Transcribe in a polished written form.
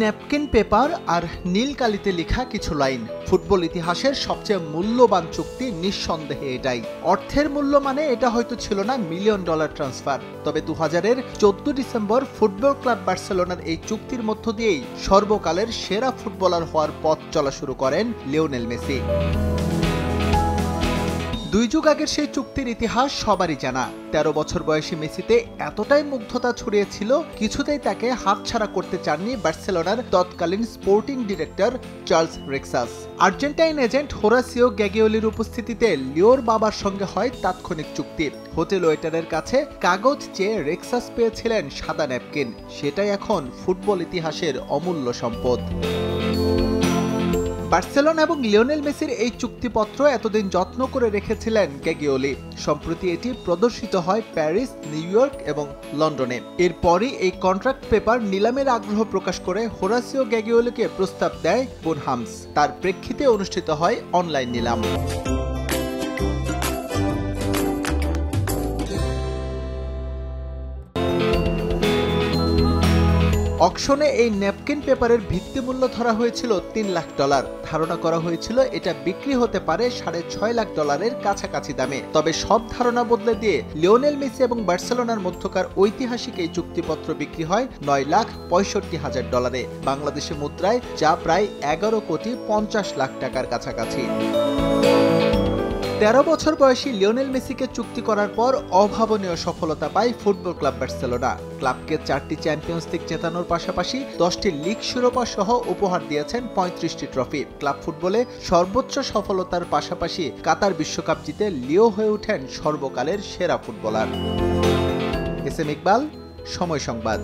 Napkin paper আর নীল কালিতে লেখা কিছু line. Football ইতিহাসের সবচেয়ে মূল্যবান চুক্তি নিঃসন্দেহে এটাই। অর্থের মূল্য মানে এটা হয়তো ছিল না $মিলিয়ন ট্রান্সফার, তবে 2000-এর 14 ডিসেম্বর ফুটবল ক্লাব বার্সেলোনার এই চুক্তির মধ্য দিয়েই সর্বকালের সেরা ফুটবলার হওয়ার পথ চলা শুরু করেন লিওনেল মেসি। 2 যুগ আগের সেই চুক্তির ইতিহাস সবারই জানা। 13 বছর বয়সী মেসিতে এতটাই মুগ্ধতা ছড়িয়েছিল, কিছুতেই তাকে হাতছাড়া করতে চাননি বার্সেলোনার তৎকালীন sporting director Charles Rexach. Argentine agent Horacio গ্যাগিওলির উপস্থিতিতে লিওর বাবার সঙ্গে হয় তাৎক্ষণিক চুক্তি। হোটেল ওয়েটারের কাছে কাগজ চেয়ে রেক্সাস পেয়েছিলেন সাদা ন্যাপকিন। সেটাই এখন ফুটবল ইতিহাসের অমূল্য সম্পদ। বার্সেলোনা এবং লিওনেল মেসির এই চুক্তিপত্র এতদিন যত্ন করে রেখেছিলেন গ্যাগিওলি। সম্প্রতি এটি প্রদর্শিত হয় প্যারিস, নিউ ইয়র্ক এবং লন্ডনে। এরপরই এই কন্ট্রাক্ট পেপার নিলামের আগ্রহ প্রকাশ করে হোরাসিও গ্যাগিওলিকে প্রস্তাব দেয় বুনহামস। তার প্রেক্ষিতে অনুষ্ঠিত হয় অনলাইন নিলাম। অকশনে এই ন্যাপকিন পেপারের ভিত্তিমূল্য ধরা হয়েছিল $3 লাখ। ধারণা করা হয়েছিল এটা বিক্রি হতে পারে $6.5 লাখ কাছাকাছি দামে। তবে সব ধারণা বদলে দিয়ে লিওনেল মেসি এবং বার্সেলোনার মধ্যকার ঐতিহাসিক এই চুক্তিপত্র বিক্রি হয় $9,65,000, বাংলাদেশি মুদ্রায়, যা প্রায় 11,50 লাখ টাকার কাছাকাছি। 13 বছর বয়সী লিওনেল মেসিকে চুক্তি করার পর অভাবনীয় সফলতা পায় ফুটবল ক্লাব বার্সেলোনা। ক্লাবকে 4টি চ্যাম্পিয়ন্স লিগ জেতানোর পাশাপাশি 10টি লিগ শিরোপা সহ উপহার দিয়েছেন 35টি ট্রফি। ক্লাব ফুটবলে সর্বোচ্চ সফলতার পাশাপাশি কাতার বিশ্বকাপ জিতে লিও হয়ে ওঠেন সর্বকালের সেরা ফুটবলার। এস এম ইকবাল, সময় সংবাদ।